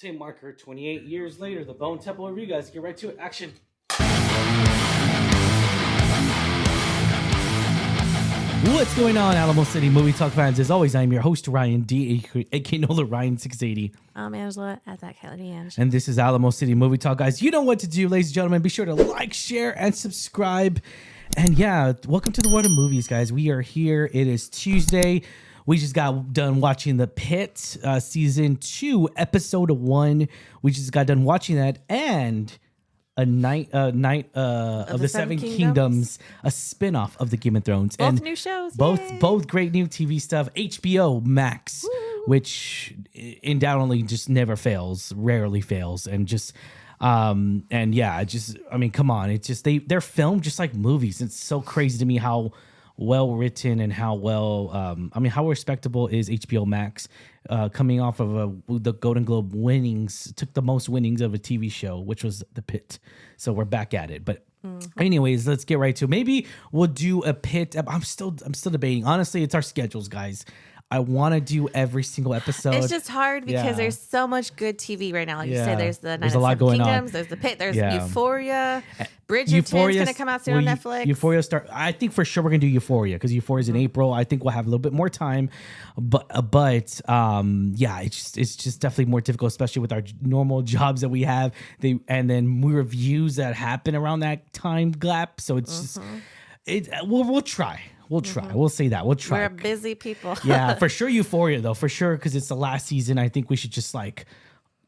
Time marker 28 years later, the Bone Temple review, guys. Get right to it. Action. What's going on, Alamo City Movie Talk fans? As always, I'm your host, Ryan D, aka Nola Ryan 680. I'm Angela at that Kelly Ange. And this is Alamo City Movie Talk, guys. You know what to do, ladies and gentlemen. Be sure to like, share, and subscribe. And yeah, welcome to the world of movies, guys. We are here. It is Tuesday. We just got done watching The Pit, season 2, episode 1. We just got done watching that, and a night of the Seven Kingdoms, a spinoff of the Game of Thrones, Both and new shows, both great new TV stuff. HBO Max, which undoubtedly just never fails, rarely fails, and just. And yeah, I mean, come on. It's just, they're filmed just like movies. It's so crazy to me how well written and how well, how respectable is HBO Max, coming off of the Golden Globe winnings, took the most winnings of a TV show, which was The Pit. So we're back at it. But anyways, let's get right to it. Maybe we'll do a Pit. I'm still debating. Honestly, it's our schedules, guys. I want to do every single episode. It's just hard because there's so much good TV right now. Like you said, there's the There's a lot going on. There's The Pit, there's Euphoria. Bridgerton's going to come out soon on Netflix. Euphoria I think for sure we're going to do Euphoria because Euphoria is in April. I think we'll have a little bit more time. But it's just definitely more difficult, especially with our normal jobs that we have. And then reviews that happen around that time gap. So it's just, we'll try. We'll try. We'll say that. We'll try. We're busy people. Yeah, for sure Euphoria, though. For sure, because it's the last season. I think we should just,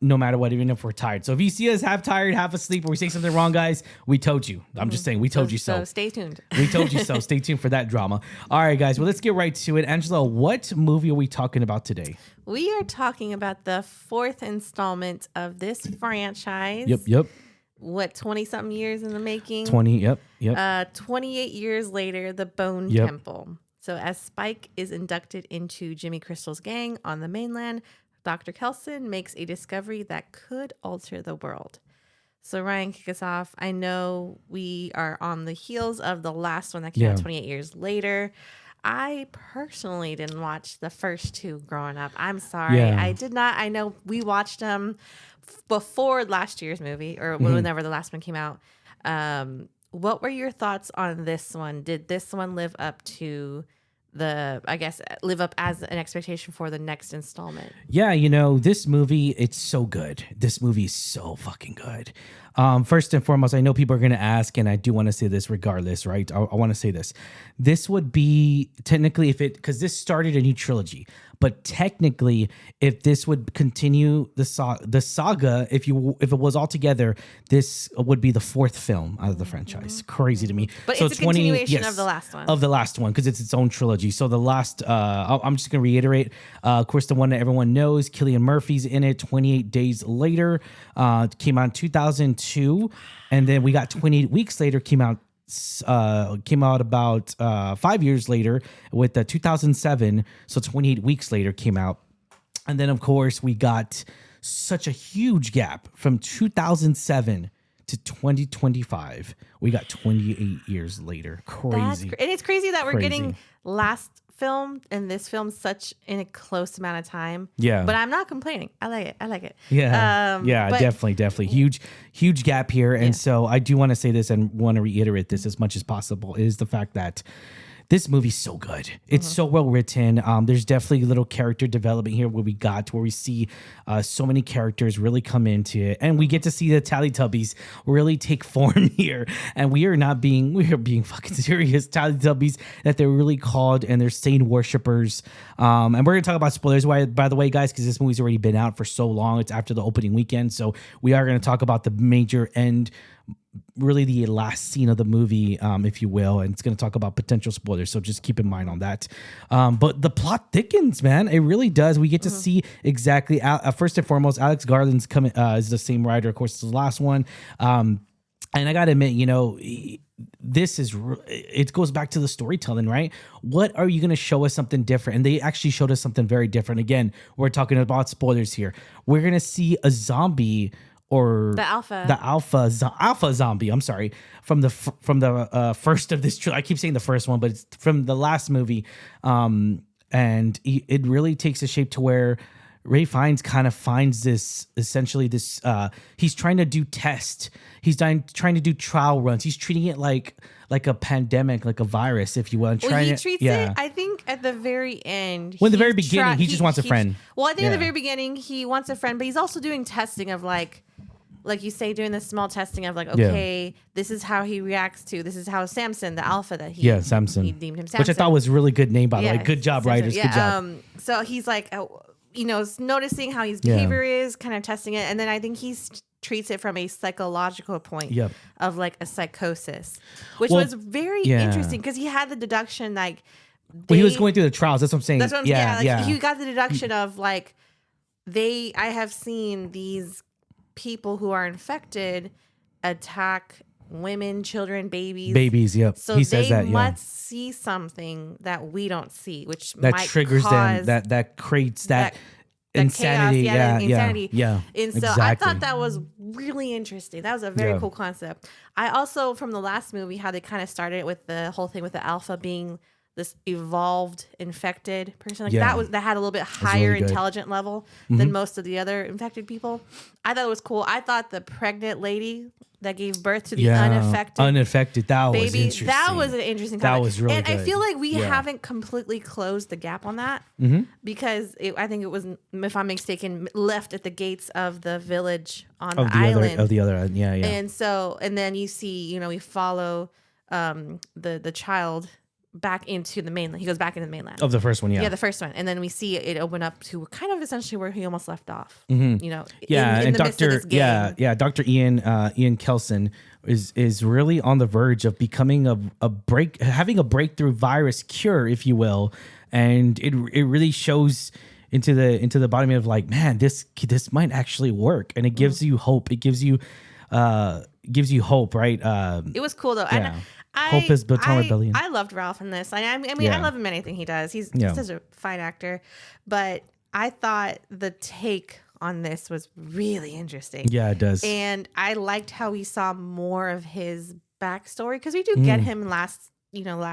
no matter what, even if we're tired. So if you see us half tired, half asleep, or we say something wrong, guys, we told you. I'm just saying, we told you so. So stay tuned. We told you so. Stay tuned for that drama. All right, guys. Well, let's get right to it. Angela, what movie are we talking about today? We are talking about the 4th installment of this franchise. Yep. What, 20-something years in the making? 20, yep. 28 years later, the Bone Temple. So as Spike is inducted into Jimmy Crystal's gang on the mainland, Dr. Kelson makes a discovery that could alter the world. So Ryan, kick us off. I know we are on the heels of the last one that came out 28 years later. I personally didn't watch the first 2 growing up. I'm sorry. I did not. I know we watched them before last year's movie or whenever the last one came out. What were your thoughts on this one? Did this one live up to live up as an expectation for the next installment? Yeah, this movie, it's so good. This movie is so fucking good. First and foremost, I know people are going to ask, and I do want to say this regardless, right? I want to say this. This would be technically, because this started a new trilogy, but technically, if this would continue the saga, if it was all together, this would be the 4th film out of the franchise. Crazy to me. But so it's a continuation of the last one. Of the last one, because it's its own trilogy. So the last, I'm just going to reiterate, of course, the one that everyone knows, Cillian Murphy's in it, 28 Days Later, came out in 2002, and then we got 28 Weeks Later, came out about 5 years later with the 2007. So 28 Weeks Later came out. And then, of course, we got such a huge gap from 2007 to 2025. We got 28 years later. Crazy. And it's crazy that we're getting last film and this film such in a close amount of time. Yeah. But I'm not complaining. I like it. Yeah. Definitely. Huge gap here. And so I do want to say this and want to reiterate this as much as possible is the fact that this movie's so good. It's so well written. There's definitely a little character development here where we see so many characters really come into it, and we get to see the Teletubbies really take form here. And we are being fucking serious. Teletubbies that they're really called, and they're Satan worshippers. And we're gonna talk about spoilers. By the way, guys, because this movie's already been out for so long. It's after the opening weekend, so we are gonna talk about the major end. Really the last scene of the movie, if you will, and it's going to talk about potential spoilers, so just keep in mind on that. But the plot thickens, man. It really does. We get to see exactly, first and foremost, Alex Garland's coming is the same writer, of course, as the last one. And I got to admit, it goes back to the storytelling, right? What are you going to show us something different? And they actually showed us something very different. Again, we're talking about spoilers here. We're going to see a zombie, or the alpha zombie. I'm sorry, from the first of this. I keep saying the first one, but it's from the last movie. And it really takes a shape to where Ray Fiennes kind of finds this essentially this he's trying to do tests. He's trying to do trial runs. He's treating it like a pandemic, like a virus, if you will. Well, he treats it, I think, at the very end. Well, in the very beginning, he just wants a friend. Well, I think at the very beginning, he wants a friend, but he's also doing testing of like you say, doing this small testing of like, okay, this is how he reacts to, this is how Samson, the alpha that Samson. He deemed him Samson. Which I thought was a really good name, by the way. Good job, Samson. writers. Good job. So he's like, noticing how his behavior is, kind of testing it. And then I think treats it from a psychological point of like a psychosis, which was very interesting because he had the deduction like. He was going through the trials. That's what I'm saying. That's what I'm saying. He got the deduction of like, I have seen these people who are infected attack women, children, babies. Yep. So he says that. Must see something that we don't see, which that might triggers them. That creates that insanity. Insanity. Yeah. And so I thought that was really interesting. That was a very cool concept. I also, from the last movie, how they kind of started with the whole thing with the alpha being this evolved infected person, like that had a little bit higher really intelligent level than most of the other infected people. I thought it was cool. I thought the pregnant lady that gave birth to the unaffected that baby, was interesting. that was an interesting that was really and good. I feel like we haven't completely closed the gap on that because I think it was, if I'm mistaken, left at the gates of the village on the island of the other and then you see, we follow the child back into the mainland. He goes back into the mainland of the first one. Yeah, the first one, and then we see it open up to kind of essentially where he almost left off. In the midst of this game. Dr. Ian Kelson is really on the verge of becoming having a breakthrough virus cure, if you will, and it really shows into the bottom of like, man, this might actually work, and it gives you hope. It gives you hope, right? It was cool though. Yeah. Hope is built on rebellion. I loved Ralph in this. I mean, I love him in anything he does. He's such a fine actor. But I thought the take on this was really interesting. Yeah, it does. And I liked how we saw more of his backstory because we do get him last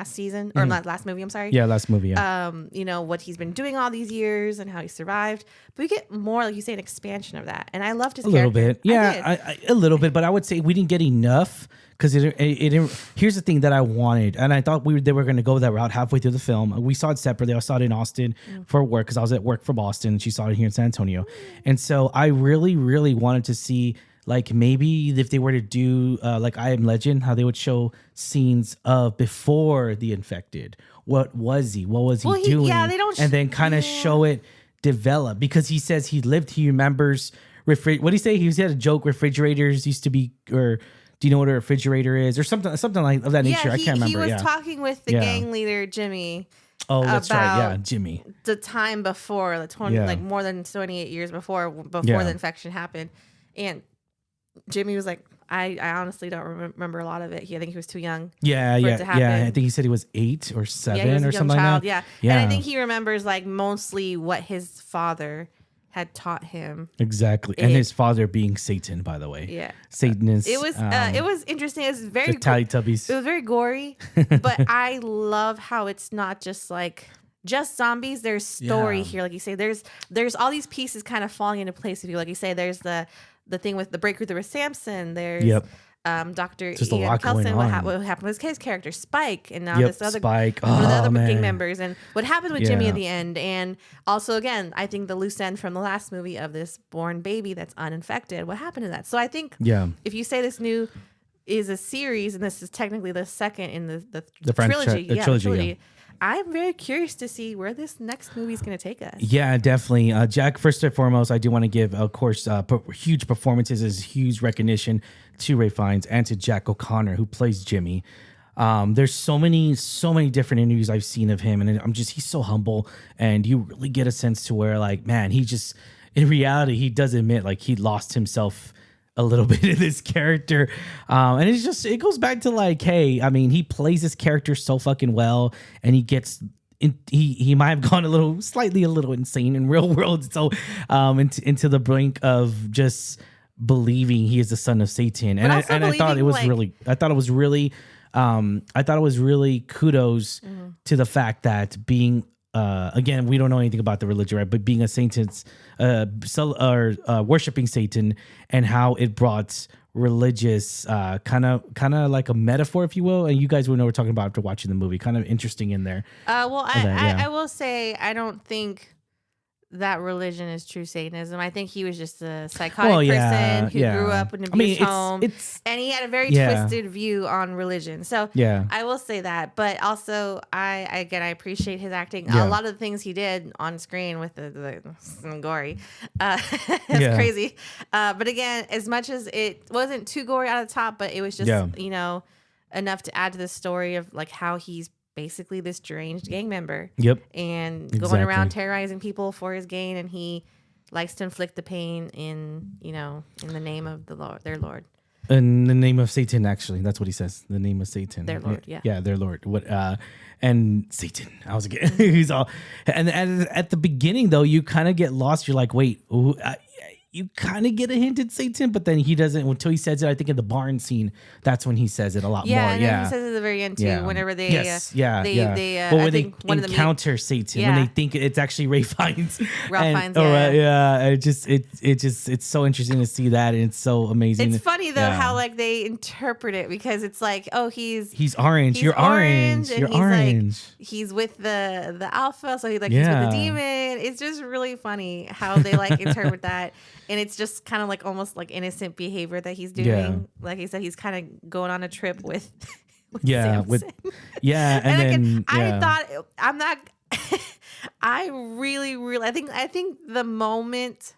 season or last movie. I'm sorry. Yeah, last movie. Yeah. What he's been doing all these years and how he survived. But we get more, like you say, an expansion of that. And I loved his character. A little bit. Yeah, a little bit. But I would say we didn't get enough. Because here's the thing that I wanted, and I thought they were going to go that route halfway through the film. We saw it separately. I saw it in Austin for work because I was at work for Boston, and she saw it here in San Antonio. And so I really, really wanted to see, like, maybe if they were to do like I Am Legend, how they would show scenes of before the infected. What was he doing? Yeah, they don't. And then kind of show it develop, because he says he remembers. What did he say? He had a joke. Refrigerators used to be, or. Do you know what a refrigerator is, or something like of that nature? I can't remember. He was talking with the gang leader Jimmy. Oh, that's right. Yeah, Jimmy. The time before, like more than 28 years before the infection happened, and Jimmy was like, I honestly don't remember a lot of it. I think he was too young. Yeah. I think he said he was 8 or 7 or something like that. Yeah. And I think he remembers like mostly what his father had taught him. Exactly. And his father being Satan, by the way. Yeah. Satan is... It was interesting. It was very... The Teletubbies. It was very gory. But I love how it's not just like... just zombies. There's story here. Like you say, there's all these pieces kind of falling into place. If you like you say, there's the thing with the breakthrough with Samson. There's... Dr. Ian Kelson, what happened with his character Spike, and now this other Spike, one of the other gang members, and what happened with Jimmy at the end, and also again, I think the loose end from the last movie of this born baby that's uninfected. What happened to that? So I think if you say this new is a series, and this is technically the second in the trilogy. I'm very curious to see where this next movie is going to take us. Yeah, definitely. Jack, first and foremost, I do want to give, of course, huge performances as huge recognition to Ray Fiennes and to Jack O'Connor, who plays Jimmy. There's so many different interviews I've seen of him, and he's so humble, and you really get a sense to where, like, man, he just, in reality, he does admit, like, he lost himself a little bit in this character, and it goes back to like, hey, I mean, he plays this character so fucking well, and he might have gone slightly a little insane in real world, so into the brink of just believing he is the son of Satan, and I thought it was really kudos to the fact that being again, we don't know anything about the religion, right? But being a Satan's, worshiping Satan, and how it brought religious, kind of like a metaphor, if you will. And you guys will know what we're talking about after watching the movie. Kind of interesting in there. I will say I don't think that religion is true Satanism. I think he was just a psychotic person who grew up in an abused home, and he had a very twisted view on religion. So I will say that, but also I appreciate his acting. A lot of the things he did on screen with the gory, it's crazy. But again, as much as it wasn't too gory out of the top, but it was just enough to add to the story of like how he's basically this deranged gang member. And going around terrorizing people for his gain, and he likes to inflict the pain in the name of the Lord, their Lord. In the name of Satan, actually, that's what he says. The name of Satan, their Lord. Yeah, their Lord. What? And Satan. I was again. He's all. And at the beginning, though, you kind of get lost. You're like, wait. You kind of get a hint at Satan, but then he doesn't until he says it. I think in the barn scene, that's when he says it a lot more. And then he says it at the very end too. Whenever they, when they encounter Satan, when they think it's actually Ray Fiennes. It's so interesting to see that, and it's so amazing. It's funny though how like they interpret it, because it's like, oh, he's orange. You're orange. You're orange. Like, he's with the alpha, so he's with the demon. It's just really funny how they like interpret that. And it's just kind of like almost like innocent behavior that he's doing. Yeah. Like I said, he's kind of going on a trip with Samson. And then I thought I'm not. I really, I think the moment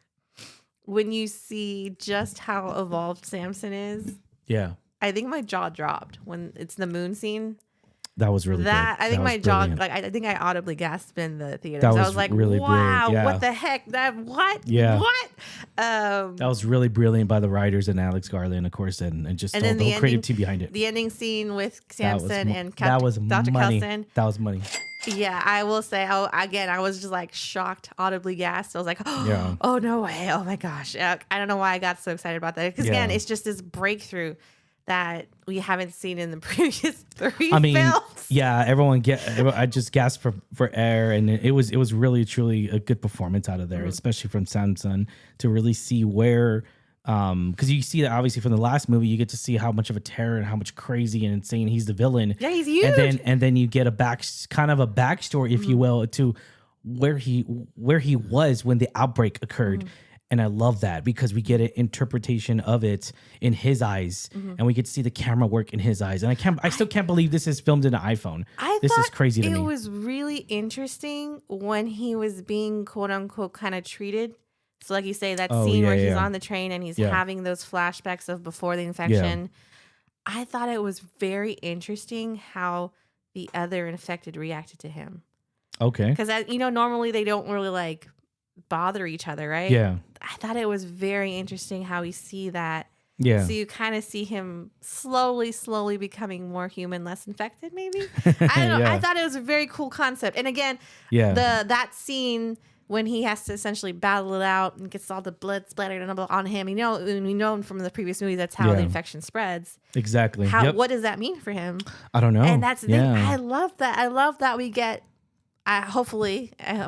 when you see just how evolved Samson is, I think my jaw dropped when it's the moon scene. That was really good. I think my jaw, like I think I audibly gasped in the theater. I was like, really wow, what the heck? What? That was really brilliant by the writers and Alex Garland, of course, and just the whole creative team behind it. The ending scene with Samson and Dr. Kelson. That was money. Yeah, I will say, I was just like shocked, audibly gasped. I was like, oh, no way. Oh my gosh. I don't know why I got so excited about that. Because again, it's just this breakthrough that we haven't seen in the previous three films. Yeah, I just gasped for air, and it was really truly a good performance out of there, especially from Samson, to really see where, because you see that obviously from the last movie, you get to see how much of a terror and how much crazy and insane he's the villain. Yeah, he's huge. And then you get a backstory, if you will, to where he was when the outbreak occurred. And I love that, because we get an interpretation of it in his eyes, and we get to see the camera work in his eyes. And I still can't believe this is filmed in an iPhone. This is crazy to me. It was really interesting when he was being quote unquote kind of treated. So like you say, that scene where he's on the train and he's having those flashbacks of before the infection. I thought it was very interesting how the other infected reacted to him. Okay. Because normally they don't really like bother each other, right? Yeah. I thought it was very interesting how we see that. Yeah. So you kind of see him slowly becoming more human, less infected, maybe. I don't know. I thought it was a very cool concept. And again, that scene when he has to essentially battle it out and gets all the blood splattered on him. We know from the previous movies that's how the infection spreads. Exactly. What does that mean for him? I don't know. And that's the thing. I love that. I love that we get. I'm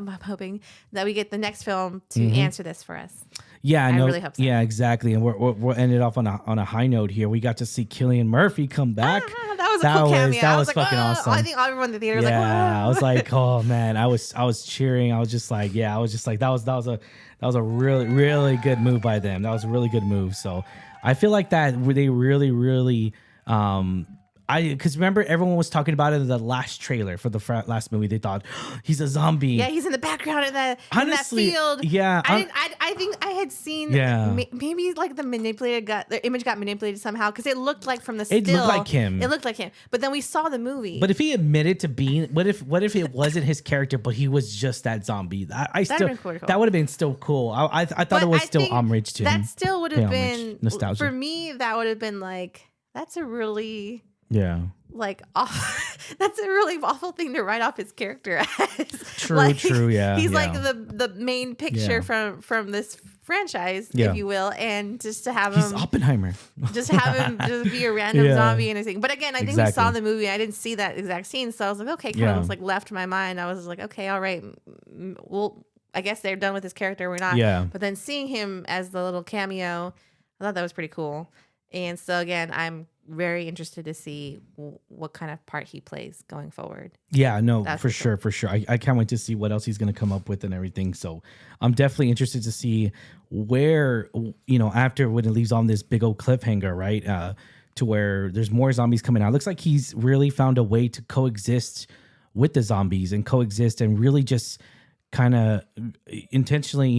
hoping that we get the next film to answer this for us. Yeah, I really hope so. Yeah, exactly. And we're ended off on a high note here. We got to see Cillian Murphy come back. That was a cool cameo. That was fucking awesome. I think everyone in the theater was like, I was like, oh man, I was cheering. I was just like, that was a really, really good move by them. That was a really good move. So I feel like that they really, really because remember everyone was talking about it in the last trailer for the last movie. They thought he's a zombie. Yeah, he's in the background in that field. Yeah, I think I had seen. Maybe like the image got manipulated somehow, because it looked like from the still. It looked like him. But then we saw the movie. But if he admitted to being, what if it wasn't his character, but he was just that zombie? That would have been still cool. I thought it was still homage to him. That still would have been nostalgia for me. That would have been like, that's a really like that's a really awful thing to write off his character as. True, like, true, yeah. He's yeah. like the main picture from this franchise, Yeah. if you will, and just to have He's him Oppenheimer. just have him just be a random Yeah. zombie and everything. But again, I think we Exactly. saw the movie. I didn't see that exact scene, so I was like, okay, kind Yeah. of like left my mind. I was like, okay, all right, well, I guess they're done with his character. We're not. Yeah. But then seeing him as the little cameo, I thought that was pretty cool. And so again, I'm very interested to see what kind of part he plays going forward. Yeah, no, That's for cool. sure, for sure. I can't wait to see what else he's going to come up with and everything. So I'm definitely interested to see where, after when it leaves on this big old cliffhanger, right? To where there's more zombies coming out. It looks like he's really found a way to coexist with the zombies and coexist and really just kind of intentionally,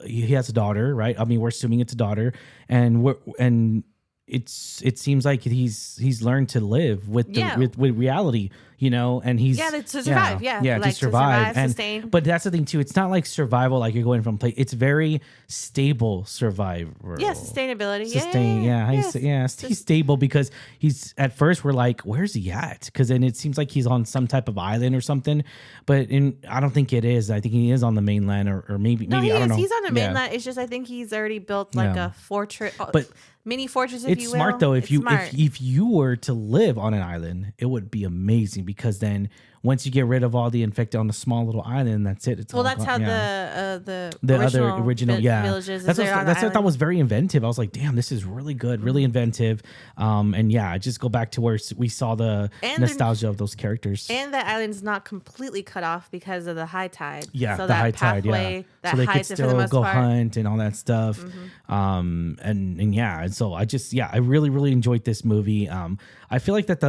he has a daughter, right? I mean, we're assuming it's a daughter, and it seems like he's learned to live with with reality, and he's to survive, to like survive, and sustain. but that's the thing too. It's not like survival, like you're going from play. It's very stable survival. Yeah, sustainability. He's stable because he's at first we're like, where's he at? Because then it seems like he's on some type of island or something, but I don't think it is. I think he is on the mainland, or maybe I don't know. He's on the mainland. It's just I think he's already built like a fortress, but mini fortress. If it's you will. smart though. If smart. if you were to live on an island, it would be amazing because then once you get rid of all the infected on a small little island, that's it. It's that's how the original villages. That's what I thought was very inventive. I was like, damn, this is really good, really inventive. And I just go back to where we saw the nostalgia of those characters. And the island's not completely cut off because of the high tide. Yeah, so the that high tide. pathway, that so they could hides it for the still most go part. hunt and all that stuff. And so I really really enjoyed this movie. I feel like that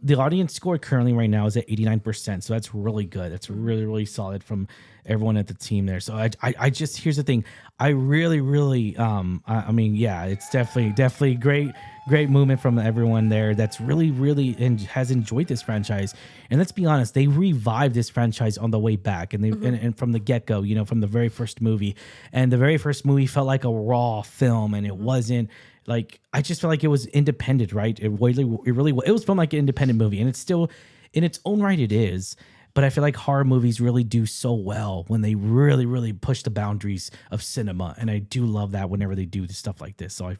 the audience score currently right now is at 89%. So that's really good. That's really, really solid from everyone at the team there. So I just, here's the thing. I really, really, it's definitely great movement from everyone there. That's really, really has enjoyed this franchise. And let's be honest, they revived this franchise on the way back and and from the get go, from the very first movie. And the very first movie felt like a raw film, and it wasn't. Like, I just felt like it was independent, right? It was filmed like an independent movie, and it's still, in its own right, it is. But I feel like horror movies really do so well when they really, really push the boundaries of cinema, and I do love that whenever they do stuff like this. So I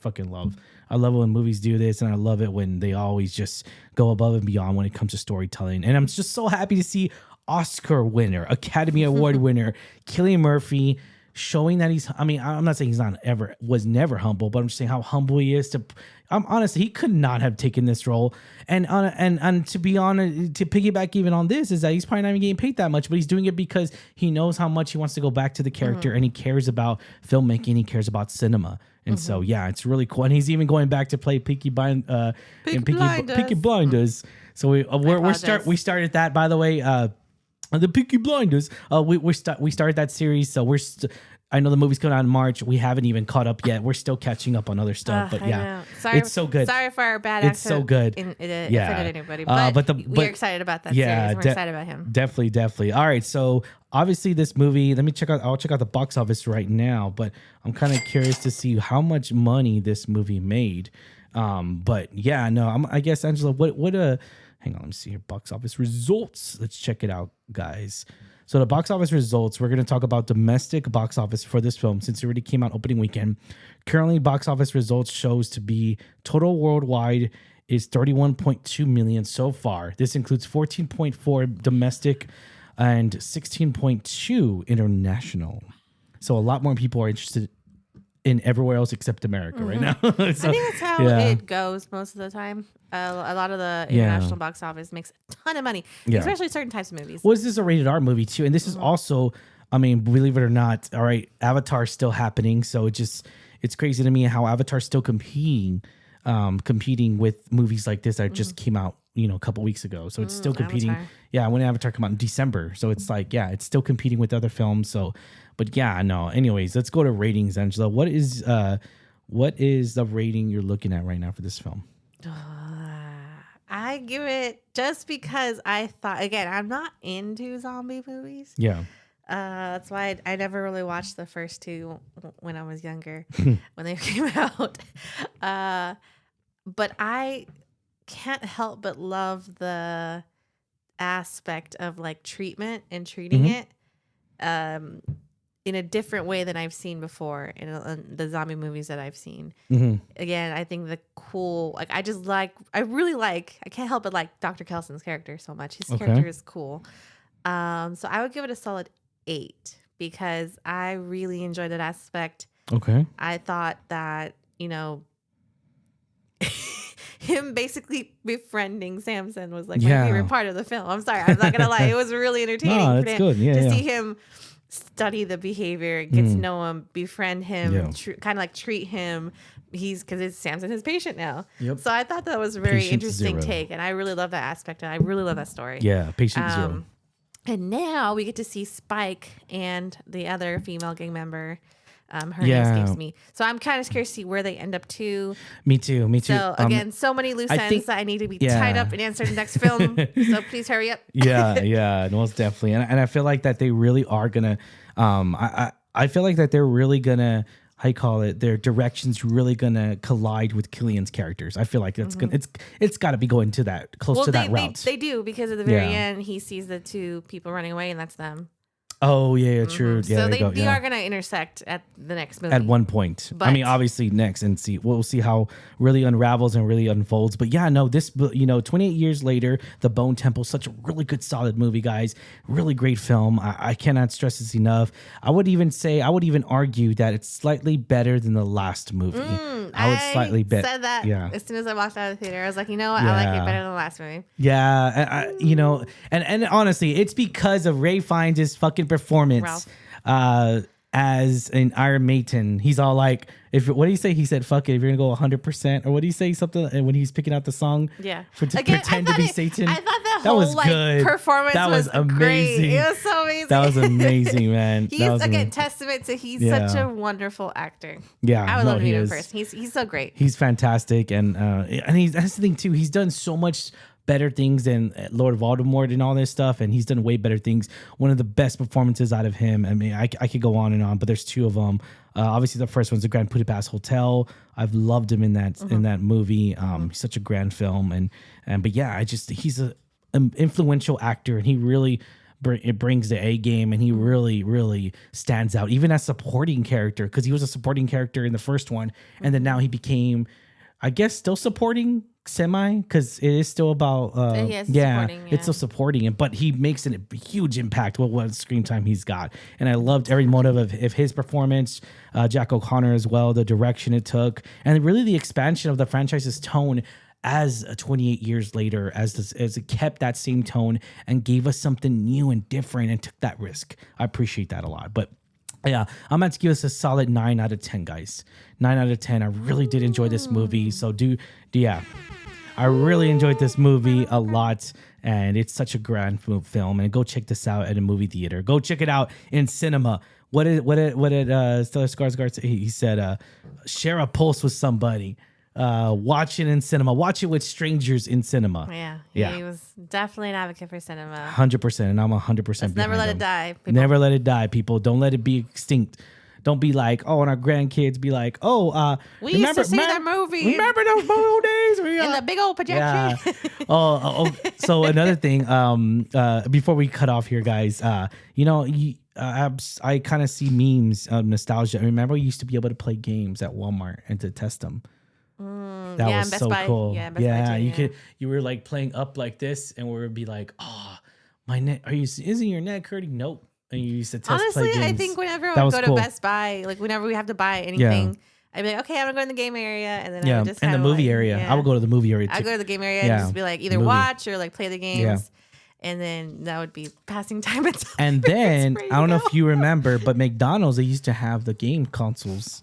love when movies do this, and I love it when they always just go above and beyond when it comes to storytelling. And I'm just so happy to see Oscar winner, Academy Award winner, Cillian Murphy, showing that I'm not saying was never humble, but I'm just saying how humble he is honestly, he could not have taken this role. And to be honest, to piggyback even on this, is that he's probably not even getting paid that much, but he's doing it because he knows how much he wants to go back to the character, and he cares about filmmaking, he cares about cinema. And so, it's really cool. And he's even going back to play Peaky Blinders. So we started that, by the way, the Peaky Blinders. We started that series, so I know the movie's coming out in March. We haven't even caught up yet. We're still catching up on other stuff, but it's so good. Sorry for our bad It's so good. Offended anybody, but we're excited about that series. We're excited about him. Definitely. All right, so obviously this movie. I'll check out the box office right now, but I'm kind of curious to see how much money this movie made. I guess Angela, hang on, let me see here. Box office results. Let's check it out, guys. So the box office results, we're going to talk about domestic box office for this film since it already came out opening weekend. Currently, box office results shows to be total worldwide is 31.2 million so far. This includes 14.4 domestic and 16.2 international. So a lot more people are interested in everywhere else except America right now. So, I think that's how it goes most of the time. A lot of the international box office makes a ton of money, especially certain types of movies. Well, this is a rated R movie too, and this is also, believe it or not, all right, Avatar's still happening, so it's crazy to me how Avatar's still competing with movies like this that just came out, a couple weeks ago. So it's still competing. Avatar. Yeah, when Avatar came out in December, so it's like it's still competing with other films. So, but anyways, let's go to ratings, Angela. What is the rating you're looking at right now for this film? I give it, just because I thought, again, I'm not into zombie movies. Yeah. That's why I never really watched the first two when I was younger, when they came out. But I can't help but love the aspect of like treatment and treating it in a different way than I've seen before in the zombie movies that I've seen. Again, I think the cool, like I can't help but like Dr. Kelson's character so much. His character is cool. So I would give it a solid 8 because I really enjoyed that aspect. Okay. I thought that, him basically befriending Samson was like my favorite part of the film. I'm sorry, I'm not gonna lie, it was really entertaining. No, that's good. To see him study the behavior, get to know him, befriend him, kind of like treat him. Because it's Samson, his patient now. Yep. So I thought that was a very interesting take, and I really love that aspect, and I really love that story. Yeah, patient zero. And now we get to see Spike and the other female gang member. Her name escapes me. So I'm kind of scared to see where they end up too. Me too. So again, so many loose ends that I need to be tied up and answered in the next film. So please hurry up. Yeah, most definitely. And I feel like that they really are gonna. I feel like that they're really gonna. How you call it? Their direction's really gonna collide with Killian's characters. I feel like it's gonna. It's got to be going to that close to that route. They do, because at the very end he sees the two people running away, and that's them. Oh yeah, true. Yeah, so they are gonna intersect at the next movie at one point. But, I mean, obviously next, and we'll see how really unravels and really unfolds. But yeah, no, this 28 years later, The Bone Temple, such a really good, solid movie, guys. Really great film. I cannot stress this enough. I would even argue that it's slightly better than the last movie. I would slightly bet. Said that. Yeah. As soon as I walked out of the theater, I was like, you know what? I like it better than the last movie. Yeah, and honestly, it's because of Ray Fiennes' fucking performance as an Iron Maiden. He's all like, what do you say? He said, fuck it, if you're gonna go 100%, or what do you say? Something when he's picking out the song. Yeah. Pretend to be Satan. I thought that was good. Performance was amazing. Great. It was so amazing. That was amazing, man. He's again testament to he's such a wonderful actor. Yeah. I would love to meet him in person. He's so great. He's fantastic, and that's the thing too. He's done so much better things than Lord Voldemort and all this stuff, and he's done way better things. One of the best performances out of him. I mean, I could go on and on, but there's two of them. Obviously, the first one's the Grand Budapest Hotel. I've loved him in that movie. He's such a grand film, but yeah, he's an influential actor, and he really it brings the A game, and he really stands out, even as supporting character, because he was a supporting character in the first one, and then now he became, I guess, still supporting semi, because it is still about it's still supporting it, but he makes a huge impact with what screen time he's got. And I loved every motive of his performance, Jack O'Connor as well, the direction it took, and really the expansion of the franchise's tone as 28 years later, as it kept that same tone and gave us something new and different and took that risk. I appreciate that a lot. But yeah, I'm going to give us a solid 9 out of 10, guys. 9 out of 10. I really did enjoy this movie. So I really enjoyed this movie a lot, and it's such a grand film. And go check this out at a movie theater. Go check it out in cinema. What did Stellar Skarsgård say? He said, share a pulse with somebody. Watch it in cinema. Watch it with strangers in cinema. Yeah. He was definitely an advocate for cinema. 100%, and I'm 100%. Never let it die. People. Never let it die, people. Don't let it be extinct. Don't be like, and our grandkids be like, we used to see that movie. Remember those old days? In the big old projection. Yeah. So another thing, before we cut off here, guys, I kind of see memes of nostalgia. Remember, we used to be able to play games at Walmart and to test them. That was so cool. Yeah, you were like playing up like this, and we would be like, my neck. Isn't your neck hurting? Nope. And you used to test Honestly, play games. I think whenever I would go to Best Buy, like whenever we have to buy anything, I'd be like, okay, I'm gonna go in the game area, and then I would just and the movie area. I would go to the movie area too. I'd go to the game area and just be like, either watch or like play the games. And then that would be passing time until and then I don't know if you remember, but McDonald's, they used to have the game consoles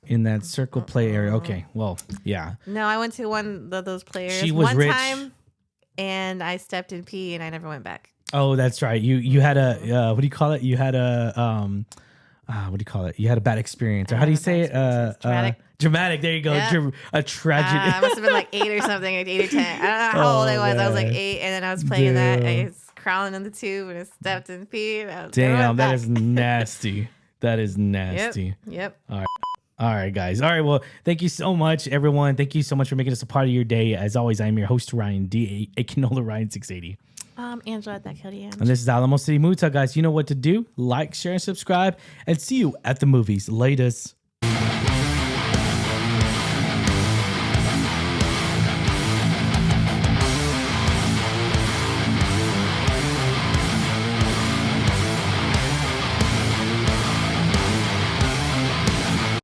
in that circle play area. Okay, well, yeah. No, I went to one of those players she was one rich. time, and I stepped in pee, and I never went back. Oh, that's right. You had a what do you call it? You had a what do you call it? You had a bad experience, or how do you say it? Dramatic. Dramatic. There you go. Yeah. A tragedy. I must have been like 8 or something, like 8 or 10. I don't know how old I was. Man. I was like 8, and then I was playing that. I was crawling in the tube, and I stepped in pee. And damn, that is nasty. That is nasty. Yep. All right. All right, guys. All right. Well, thank you so much, everyone. Thank you so much for making us a part of your day. As always, I'm your host, Ryan D. A Canola Ryan 680. Angela, that killed you. And this is Alamo City Movie Talk, guys. You know what to do. Like, share, and subscribe. And see you at the movies. Latest.